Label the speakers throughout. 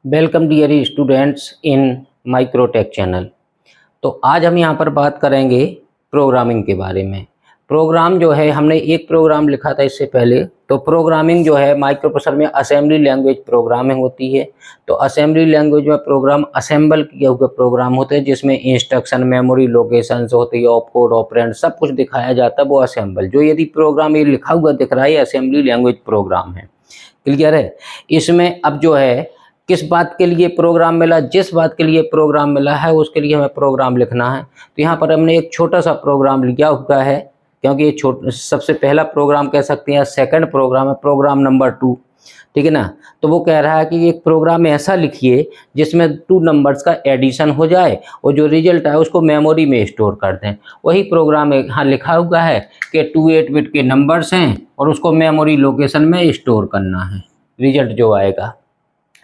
Speaker 1: Welcome dear students in Microtech channel. तो आज हम यहाँ पर बात करेंगे प्रोग्रामिंग के बारे में। प्रोग्राम जो है, हमने एक प्रोग्राम लिखा था इससे पहले। तो प्रोग्रामिंग जो है माइक्रोप्रोसेसर में असेंबली लैंग्वेज प्रोग्रामिंग होती है। तो असेंबली लैंग्वेज में प्रोग्राम असेंबल किए हुए प्रोग्राम होते हैं जिसमें इंस्ट्रक्शन, मेमोरी लोकेशंस होती है, ऑपकोड, ऑपरेंड सब कुछ दिखाया जाता है, वो असेंबल। जो यदि प्रोग्राम ये लिखा हुआ दिख रहा है असेंबली लैंग्वेज प्रोग्राम है। क्लियर है। इसमें अब जो है किस बात के लिए प्रोग्राम मिला, जिस बात के लिए प्रोग्राम मिला है उसके लिए हमें प्रोग्राम लिखना है। तो यहाँ पर हमने एक छोटा सा प्रोग्राम लिखा हुआ है, क्योंकि ये सबसे पहला प्रोग्राम कह सकते हैं, सेकंड प्रोग्राम है, प्रोग्राम नंबर 2। ठीक है ना। तो वो कह रहा है कि एक प्रोग्राम ऐसा लिखिए जिसमें 2 नंबर्स का एडिशन हो जाए और जो रिजल्ट है उसको मेमोरी में स्टोर कर दें। वही प्रोग्राम यहाँ लिखा हुआ है कि 2 8 बिट के नंबर्स हैं और उसको मेमोरी लोकेशन में स्टोर करना है, रिजल्ट जो आएगा।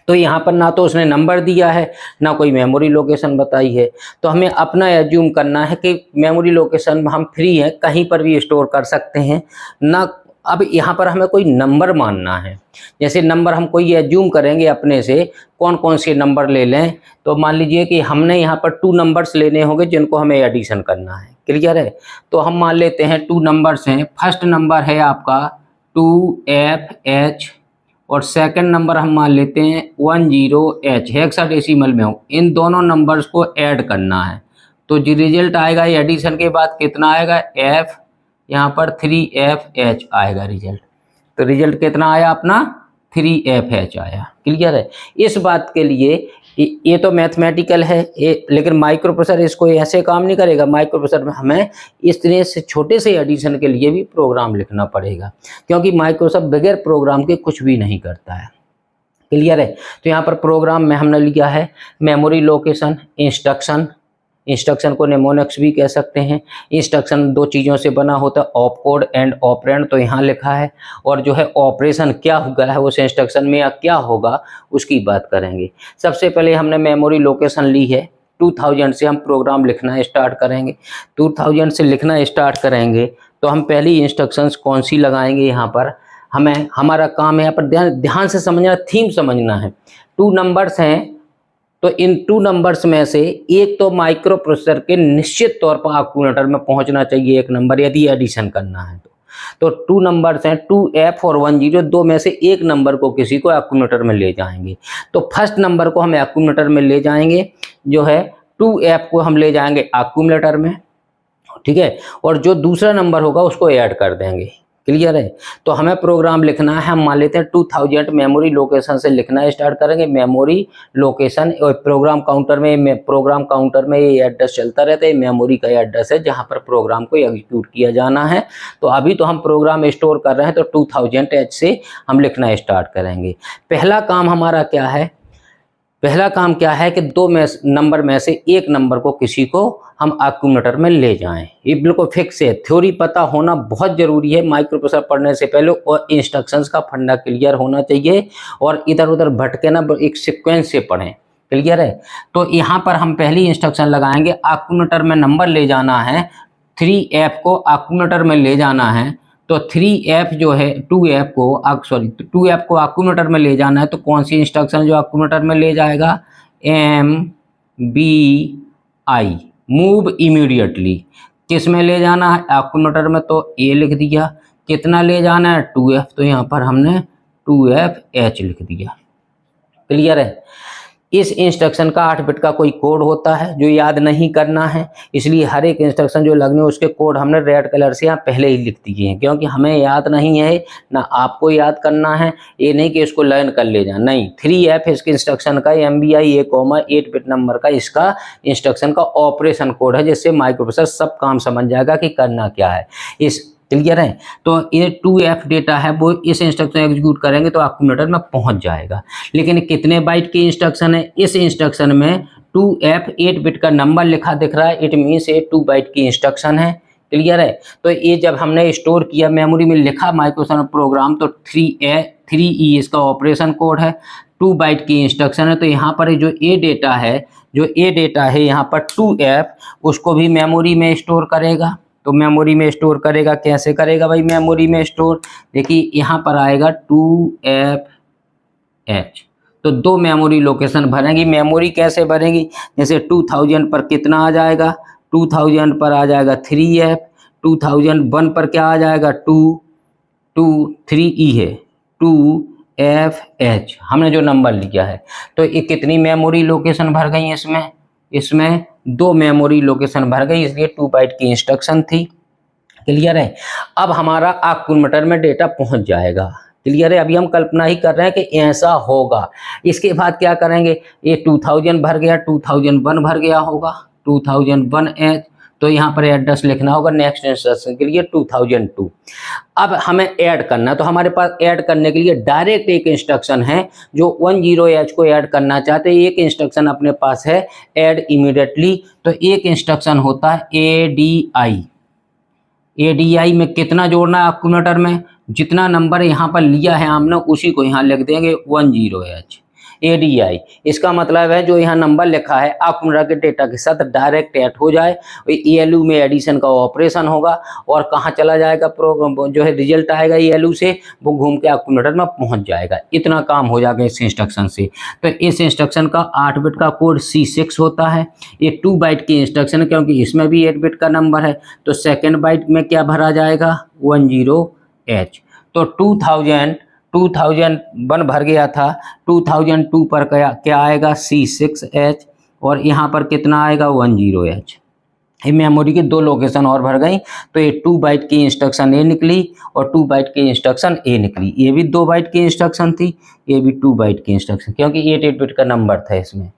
Speaker 1: तो यहाँ पर ना तो उसने नंबर दिया है ना कोई मेमोरी लोकेशन बताई है। तो हमें अपना एज्यूम करना है कि मेमोरी लोकेशन में हम फ्री हैं, कहीं पर भी स्टोर कर सकते हैं ना। अब यहाँ पर हमें कोई नंबर मानना है। जैसे नंबर हम कोई एज्यूम करेंगे अपने से, कौन कौन से नंबर ले लें। तो मान लीजिए कि हमने यहाँ पर 2 नंबर्स लेने होंगे जिनको हमें एडिशन करना है। क्लियर है। तो हम मान लेते हैं 2 नंबर्स हैं। फर्स्ट नंबर है आपका 2FH और सेकंड नंबर हम मान लेते हैं 10H, हेक्साडेसिमल में हो। इन दोनों नंबर्स को ऐड करना है। तो जो रिजल्ट आएगा ये एडिशन के बाद कितना आएगा, F, यहाँ पर 3FH आएगा रिजल्ट। तो रिजल्ट कितना आया अपना, 3FH आया। क्लियर है। इस बात के लिए ये तो मैथमेटिकल है लेकिन माइक्रोप्रोसेसर इसको ऐसे काम नहीं करेगा। माइक्रोप्रोसेसर में हमें इस तरह से छोटे से एडिशन के लिए भी प्रोग्राम लिखना पड़ेगा, क्योंकि माइक्रोप्रोसेसर बगैर प्रोग्राम के कुछ भी नहीं करता है। क्लियर है। तो यहाँ पर प्रोग्राम में हमने लिखा है मेमोरी लोकेशन, इंस्ट्रक्शन को नेमोनिक्स भी कह सकते हैं। इंस्ट्रक्शन 2 चीज़ों से बना होता है, ऑपकोड एंड ऑपरेंड। तो यहाँ लिखा है। और जो है ऑपरेशन क्या होगा है उस इंस्ट्रक्शन में या क्या होगा उसकी बात करेंगे। सबसे पहले हमने मेमोरी लोकेशन ली है। 2000 से हम प्रोग्राम लिखना स्टार्ट करेंगे। 2000 से लिखना स्टार्ट करेंगे तो हम पहली इंस्ट्रक्शंस कौन सी लगाएंगे। यहाँ पर हमारा काम है, यहाँ पर ध्यान से समझना, थीम समझना है। 2 नंबर्स हैं तो इन 2 नंबर्स में से एक तो माइक्रो प्रोसेसर के निश्चित तौर पर एक्यूमुलेटर में पहुंचना चाहिए, एक नंबर, यदि एडिशन करना है तो 2 नंबर्स हैं 2F और 10, 2 में से एक नंबर को किसी को एक्यूमुलेटर में ले जाएंगे। तो फर्स्ट नंबर को हम एक्यूमुलेटर में ले जाएंगे, जो है 2F को हम ले जाएंगे एक्यूमुलेटर में। ठीक है। और जो दूसरा नंबर होगा उसको ऐड कर देंगे। क्लियर है। तो हमें प्रोग्राम लिखना है। हम मान लेते हैं 2000 मेमोरी लोकेशन से लिखना स्टार्ट करेंगे। मेमोरी लोकेशन और प्रोग्राम काउंटर में ये एड्रेस चलता रहता है। मेमोरी का एड्रेस है जहां पर प्रोग्राम को एग्जीक्यूट किया जाना है। तो अभी तो हम प्रोग्राम स्टोर कर रहे हैं तो 2000H से हम लिखना स्टार्ट करेंगे। पहला काम हमारा क्या है, पहला काम क्या है कि 2 नंबर में से एक नंबर को किसी को हम एक्यूमुलेटर में ले जाएं। ये बिल्कुल फिक्स है। थ्योरी पता होना बहुत जरूरी है माइक्रोप्रोसेसर पढ़ने से पहले, और इंस्ट्रक्शंस का फंडा क्लियर होना चाहिए और इधर उधर भटके ना, एक सीक्वेंस से पढ़ें। क्लियर है। तो यहाँ पर हम पहली इंस्ट्रक्शन लगाएंगे, एक्यूमुलेटर में नंबर ले जाना है। 3F को एक्यूमुलेटर में ले जाना है। तो 3F जो है 2F को एक्यूमुलेटर में ले जाना है। तो कौन सी इंस्ट्रक्शन जो एक्यूमुलेटर में ले जाएगा, MBI, मूव इमीडिएटली। किस में ले जाना है, एक्यूमुलेटर में। तो A लिख दिया। कितना ले जाना है, 2F, तो यहाँ पर हमने 2FH लिख दिया। क्लियर है। इस इंस्ट्रक्शन का 8 बिट का कोई कोड होता है जो याद नहीं करना है, इसलिए हर एक इंस्ट्रक्शन जो लगने उसके कोड हमने रेड कलर से यहाँ पहले ही लिख दिए हैं, क्योंकि हमें याद नहीं है ना आपको याद करना है। ये नहीं कि इसको लर्न कर ले जाए, नहीं। 3F इसके इंस्ट्रक्शन का, MBI 8 बिट नंबर का इसका इंस्ट्रक्शन का ऑपरेशन कोड है, जिससे माइक्रोप्रोसेसर सब काम समझ जाएगा कि करना क्या है। इस क्लियर है। तो ये 2F डेटा है वो इस इंस्ट्रक्शन एग्जीक्यूट करेंगे तो एक्यूमुलेटर में पहुंच जाएगा। लेकिन कितने बाइट की इंस्ट्रक्शन है, इस इंस्ट्रक्शन में 2F 8 बिट का नंबर लिखा दिख रहा है, इट मीन्स ये 2 बाइट की इंस्ट्रक्शन है। क्लियर है। तो ये जब हमने स्टोर किया, मेमोरी में लिखा माइक्रोप्रोसेसर प्रोग्राम, तो 3E इसका ऑपरेशन कोड है, 2 बाइट की इंस्ट्रक्शन है। तो यहाँ पर जो ए डेटा है यहाँ पर 2F, उसको भी मेमोरी में स्टोर करेगा। तो मेमोरी में स्टोर करेगा, कैसे करेगा भाई मेमोरी में स्टोर, देखिए यहाँ पर आएगा 2FH। तो 2 मेमोरी लोकेशन भरेंगी। मेमोरी कैसे भरेंगी, जैसे 2000 पर कितना आ जाएगा, 2000 पर आ जाएगा 3F, 2001 पर क्या आ जाएगा 3E है 2FH, हमने जो नंबर लिया है। तो ये कितनी मेमोरी लोकेशन भर गई इसमें 2 मेमोरी लोकेशन भर गई, इसलिए 2 बाइट की इंस्ट्रक्शन थी। क्लियर है। अब हमारा एक्यूमुलेटर में डेटा पहुंच जाएगा। क्लियर है। अभी हम कल्पना ही कर रहे हैं कि ऐसा होगा। इसके बाद क्या करेंगे, ये 2000 भर गया, 2001 भर गया होगा 2001H, तो यहाँ पर एड्रेस लिखना होगा नेक्स्ट इंस्ट्रक्शन के लिए 2002। अब हमें ऐड करना, तो हमारे पास ऐड करने के लिए डायरेक्ट एक इंस्ट्रक्शन है जो 10H को ऐड करना चाहते हैं। एक इंस्ट्रक्शन अपने पास है ऐड इमीडिएटली, तो एक इंस्ट्रक्शन होता है ADI। ADI में कितना जोड़ना है एक्यूमुलेटर में, जितना नंबर यहाँ पर लिया है हमने उसी को यहाँ लिख देंगे 10H। ADI इसका मतलब है जो यहाँ नंबर लिखा है एक्यूमुलेटर के डेटा के साथ डायरेक्ट ऐड हो जाए। ELU में एडिशन का ऑपरेशन होगा और कहाँ चला जाएगा, प्रोग्राम जो है रिजल्ट आएगा ELU से, वो घूम के एक्यूमुलेटर में पहुँच जाएगा। इतना काम हो जाएगा इस इंस्ट्रक्शन से। तो इस इंस्ट्रक्शन का 8 बिट का कोड C6 होता है। ये 2 बाइट की इंस्ट्रक्शन है क्योंकि इसमें भी 8 बिट का नंबर है। तो सेकेंड बाइट में क्या भरा जाएगा 10H। तो 2001 भर गया था, 2002 पर क्या आएगा C6H, और यहाँ पर कितना आएगा 10H। ये मेमोरी की 2 लोकेशन और भर गई, तो ये 2 बाइट की इंस्ट्रक्शन ए निकली और 2 बाइट की इंस्ट्रक्शन ए निकली। ये भी 2 बाइट की इंस्ट्रक्शन थी, ये भी 2 बाइट की इंस्ट्रक्शन, क्योंकि 8 बिट का नंबर था इसमें।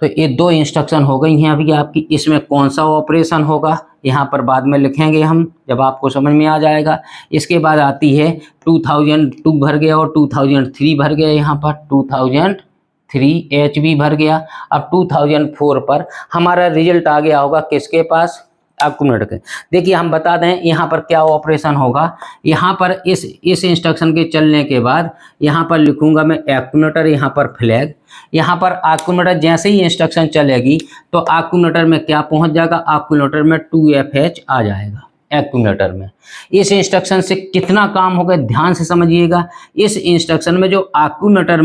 Speaker 1: तो ये 2 इंस्ट्रक्शन हो गई हैं अभी आपकी। इसमें कौन सा ऑपरेशन होगा यहाँ पर बाद में लिखेंगे हम, जब आपको समझ में आ जाएगा। इसके बाद आती है 2002 भर गया और 2003 भर गया, यहाँ पर 2003H भी भर गया। अब 2004 पर हमारा रिजल्ट आ गया होगा किसके पास, एक्यूमुलेटर के। देखिए हम बता दें यहाँ पर क्या ऑपरेशन होगा। यहाँ पर इस इंस्ट्रक्शन के चलने के बाद यहाँ पर लिखूंगा मैं एक्यूमुलेटर, यहाँ पर फ्लैग। यहाँ पर एक्यूमुलेटर जैसे ही इंस्ट्रक्शन चलेगी तो एक्यूमुलेटर में क्या पहुँच जाएगा, एक्यूमुलेटर में 2FH आ जाएगा एक्यूमुलेटर में। इस इंस्ट्रक्शन से कितना काम होगा ध्यान से समझिएगा। इस इंस्ट्रक्शन में जो एक्यूमुलेटर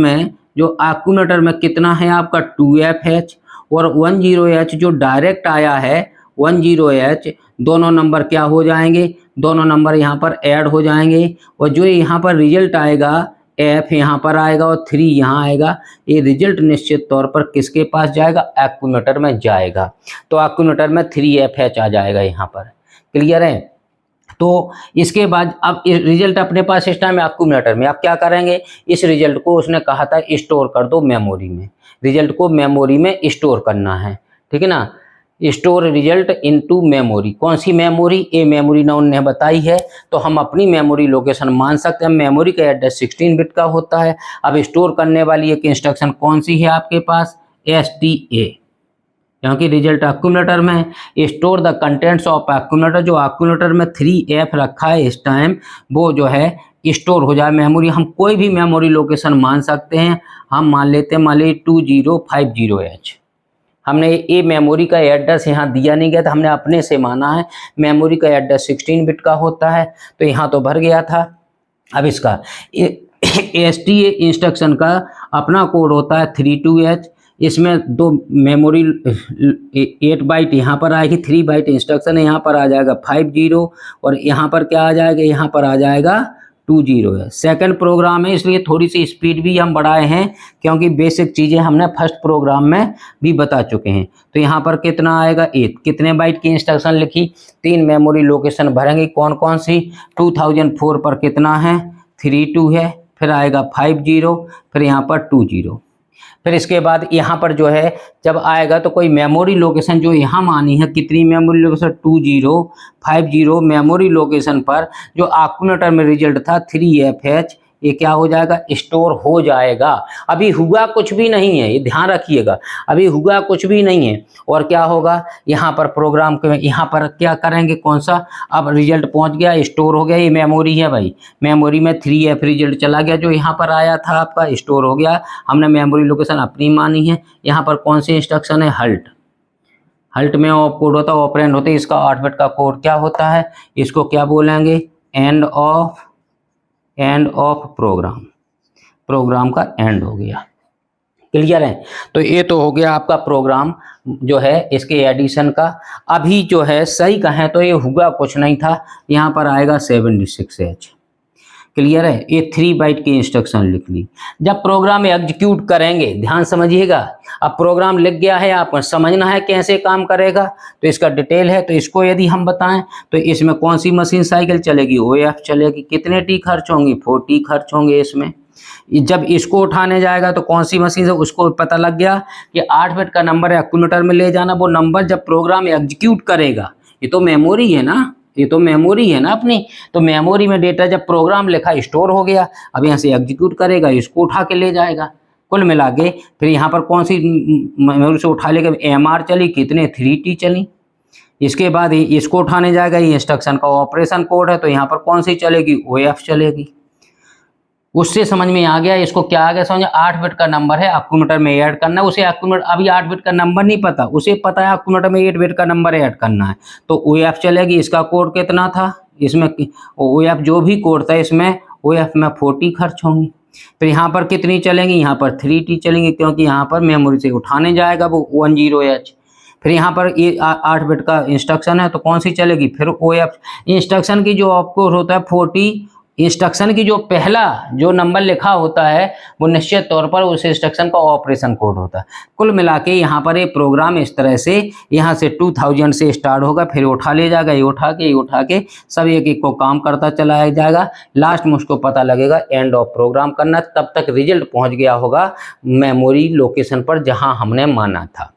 Speaker 1: में कितना है आपका 2FH और 10H जो डायरेक्ट आया है 10H, दोनों नंबर क्या हो जाएंगे, दोनों नंबर यहाँ पर ऐड हो जाएंगे। और जो यहाँ पर रिजल्ट आएगा F यहाँ पर आएगा और 3 यहाँ आएगा। ये रिजल्ट निश्चित तौर पर किसके पास जाएगा, एक्यूमुलेटर में जाएगा। तो एक्यूमुलेटर में 3FH आ जाएगा यहाँ पर। क्लियर है। तो इसके बाद अब रिजल्ट अपने पास इस टाइम एक्यूमुलेटर में, आप क्या करेंगे, इस रिजल्ट को उसने कहा था स्टोर कर दो मेमोरी में। रिजल्ट को मेमोरी में स्टोर करना है, ठीक है ना। Store result into memory. कौन सी मेमोरी, ए मेमोरी ना उन्हें बताई है, तो हम अपनी मेमोरी लोकेशन मान सकते हैं। मेमोरी का एड्रेस 16 बिट का होता है। अब स्टोर करने वाली एक इंस्ट्रक्शन कौन सी है आपके पास, STA, क्योंकि रिजल्ट एक्यूमुलेटर में है। Store the contents of accumulator, जो एक्यूमुलेटर में 3F रखा है इस टाइम, वो जो है स्टोर हो जाए मेमोरी। हम कोई भी मेमोरी लोकेशन मान सकते हैं। हम मान लेते हैं 2050H। हमने ये मेमोरी का एड्रेस यहाँ दिया नहीं गया था, हमने अपने से माना है। मेमोरी का एड्रेस 16 बिट का होता है, तो यहाँ तो भर गया था। अब इसका STA इंस्ट्रक्शन का अपना कोड होता है 32H। इसमें 2 मेमोरी 8 बाइट यहाँ पर आएगी, 3 बाइट इंस्ट्रक्शन है, यहाँ पर आ जाएगा 50 और यहाँ पर क्या आ जाएगा, यहाँ पर आ जाएगा 20 है। सेकंड प्रोग्राम है, इसलिए थोड़ी सी स्पीड भी हम बढ़ाए हैं, क्योंकि बेसिक चीज़ें हमने फर्स्ट प्रोग्राम में भी बता चुके हैं। तो यहाँ पर कितना आएगा 8, कितने बाइट की इंस्ट्रक्शन लिखी, 3 मेमोरी लोकेशन भरेंगे। कौन कौन सी, 2004 पर कितना है 32 है, फिर आएगा 50, फिर यहाँ पर 20। फिर इसके बाद यहाँ पर जो है जब आएगा तो कोई मेमोरी लोकेशन जो यहाँ मानी है, कितनी मेमोरी लोकेशन 2050 मेमोरी लोकेशन पर जो एक्यूमुलेटर में रिजल्ट था 3FH, ये क्या हो जाएगा, स्टोर हो जाएगा। अभी हुआ कुछ भी नहीं है, ये ध्यान रखिएगा, अभी हुआ कुछ भी नहीं है। और क्या होगा, यहाँ पर प्रोग्राम के यहाँ पर क्या करेंगे, कौन सा, अब रिजल्ट पहुँच गया, स्टोर हो गया। ये मेमोरी है भाई, मेमोरी में 3F रिजल्ट चला गया, जो यहाँ पर आया था आपका स्टोर हो गया। हमने मेमोरी लोकेशन अपनी मानी है। यहाँ पर कौन सी इंस्ट्रक्शन है, हल्ट में कोड होता है, ऑपरेंड होते हैं। इसका 8 बिट का कोड क्या होता है, इसको क्या बोलेंगे, एंड ऑफ प्रोग्राम का एंड हो गया। क्लियर है। तो ये तो हो गया आपका प्रोग्राम जो है इसके एडिशन का। अभी जो है सही कहें तो ये हुआ कुछ नहीं था, यहाँ पर आएगा 76H। क्लियर है। ये 3 बाइट की इंस्ट्रक्शन लिख ली। जब प्रोग्राम एग्जीक्यूट करेंगे, ध्यान समझिएगा, अब प्रोग्राम लिख गया है, आपको समझना है कैसे काम करेगा, तो इसका डिटेल है। तो इसको यदि हम बताएं तो इसमें कौन सी मशीन साइकिल चलेगी, OF चलेगी। कितने टी खर्च होंगी, 40 खर्च होंगे इसमें। जब इसको उठाने जाएगा तो कौन सी मशीन से, उसको पता लग गया कि 8 बिट का नंबर एक्यूमुलेटर में ले जाना। वो नंबर जब प्रोग्राम एग्जीक्यूट करेगा, ये तो मेमोरी है ना, ये तो मेमोरी है ना अपनी, तो मेमोरी में डेटा जब प्रोग्राम लिखा स्टोर हो गया, अब यहाँ से एग्जीक्यूट करेगा, इसको उठा के ले जाएगा। कुल मिला के फिर यहाँ पर कौन सी मेमोरी से उठा लेगा, MR चली, कितने 3T चली। इसके बाद इसको उठाने जाएगा, ये इंस्ट्रक्शन का ऑपरेशन कोड है, तो यहाँ पर कौन सी चलेगी, OF चलेगी। उससे समझ में आ गया, इसको क्या आ गया समझ, 8 बिट का नंबर है, एक्यूमुलेटर में ऐड करना है। उसे एक्यूमुलेटर अभी 8 बिट का नंबर नहीं पता, उसे पता है एक्यूमुलेटर में 8 बिट का नंबर ऐड करना है, तो OF चलेगी। इसका कोड कितना था, इसमें OF जो भी कोड था इसमें OF में 40 खर्च होंगी। फिर यहाँ पर कितनी चलेंगी, यहाँ पर 3T चलेंगी, क्योंकि यहाँ पर मेमोरी से उठाने जाएगा वो 10H। फिर यहाँ पर ये 8 बिट का इंस्ट्रक्शन है, तो कौन सी चलेगी, फिर OF। इंस्ट्रक्शन की जो आपको होता है 40, इंस्ट्रक्शन की जो पहला जो नंबर लिखा होता है वो निश्चित तौर पर उस इंस्ट्रक्शन का ऑपरेशन कोड होता है। कुल मिला के यहाँ पर ये प्रोग्राम इस तरह से यहाँ से 2000 से स्टार्ट होगा, फिर उठा ले जाएगा, ये उठा के सब एक एक को काम करता चला जाएगा। लास्ट में उसको पता लगेगा एंड ऑफ प्रोग्राम करना, तब तक रिजल्ट पहुँच गया होगा मेमोरी लोकेशन पर जहाँ हमने माना था।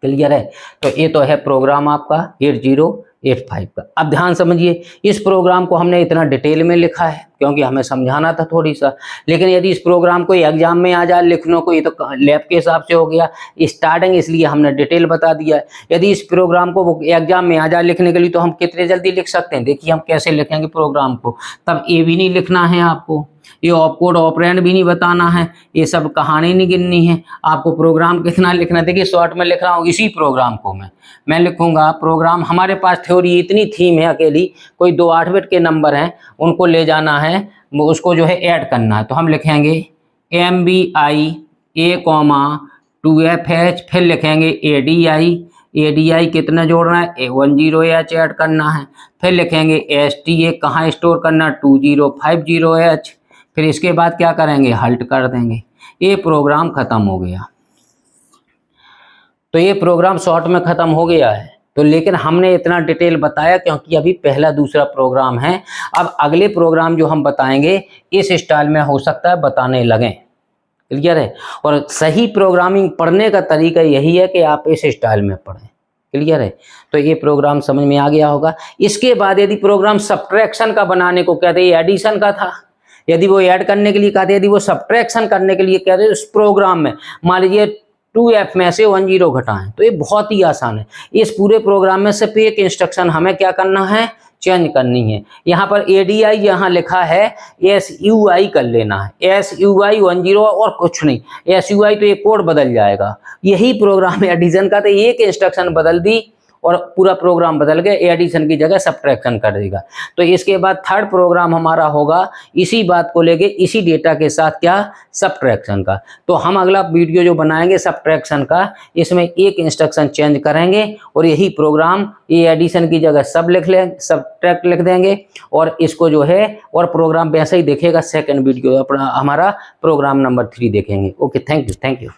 Speaker 1: क्लियर है। तो ये तो है प्रोग्राम आपका 8085 का। अब ध्यान समझिए, इस प्रोग्राम को हमने इतना डिटेल में लिखा है क्योंकि हमें समझाना था थोड़ी सा, लेकिन यदि इस प्रोग्राम को एग्जाम में आ जाए लिखने को, ये तो लैब के हिसाब से हो गया स्टार्टिंग, इसलिए हमने डिटेल बता दिया है। यदि इस प्रोग्राम को एग्जाम में आ जाए लिखने के लिए तो हम कितने जल्दी लिख सकते हैं। देखिए हम कैसे लिखेंगे प्रोग्राम को, तब ये भी नहीं लिखना है आपको, ये ऑपकोड ऑपरेंड भी नहीं बताना है, ये सब कहानी नहीं गिननी है। आपको प्रोग्राम कितना लिखना है, देखिए शॉर्ट में लिख रहा हूँ इसी प्रोग्राम को मैं लिखूंगा। प्रोग्राम हमारे पास थ्योरी इतनी थीम है अकेली, कोई 2 8 बिट के नंबर हैं उनको ले जाना है, उसको जो है ऐड करना है। तो हम लिखेंगे MBI A, 2FH, फिर लिखेंगे ADI कितना जोड़ना है, 10H ऐड करना है। फिर लिखेंगे STA कहाँ स्टोर करना, 2050H। फिर इसके बाद क्या करेंगे, हल्ट कर देंगे। ये प्रोग्राम खत्म हो गया। तो ये प्रोग्राम शॉर्ट में खत्म हो गया है। तो लेकिन हमने इतना डिटेल बताया क्योंकि अभी पहला दूसरा प्रोग्राम है। अब अगले प्रोग्राम जो हम बताएंगे इस स्टाइल में हो सकता है बताने लगें। क्लियर है। और सही प्रोग्रामिंग पढ़ने का तरीका यही है कि आप इस स्टाइल में पढ़ें। क्लियर है। तो ये प्रोग्राम समझ में आ गया होगा। इसके बाद यदि प्रोग्राम सब्ट्रैक्शन का बनाने को कहते हैं, एडिशन का था, यदि वो ऐड करने के लिए कहते हैं, यदि वो सब्ट्रैक्शन करने के लिए कहते हैं, उस प्रोग्राम में मान लीजिए 2F में से 10 घटाएं, तो ये बहुत ही आसान है। इस पूरे प्रोग्राम में सिर्फ एक इंस्ट्रक्शन हमें क्या करना है, चेंज करनी है। यहाँ पर ADI यहाँ लिखा है, SUI कर लेना है, SUI 10 और कुछ नहीं। SUI तो ये कोड बदल जाएगा। यही प्रोग्राम एडिशन का, तो एक इंस्ट्रक्शन बदल दी और पूरा प्रोग्राम बदल गया, एडिशन की जगह सब्ट्रैक्शन कर देगा। तो इसके बाद थर्ड प्रोग्राम हमारा होगा इसी बात को लेके, इसी डेटा के साथ क्या, सब्ट्रैक्शन का। तो हम अगला वीडियो जो बनाएंगे सब्ट्रैक्शन का, इसमें एक इंस्ट्रक्शन चेंज करेंगे और यही प्रोग्राम, ये एडिशन की जगह सब लिख लें, सब्ट्रैक्ट लिख देंगे और इसको जो है और प्रोग्राम वैसे ही देखेगा। सेकंड वीडियो अपना हमारा प्रोग्राम नंबर 3 देखेंगे। Okay, thank you.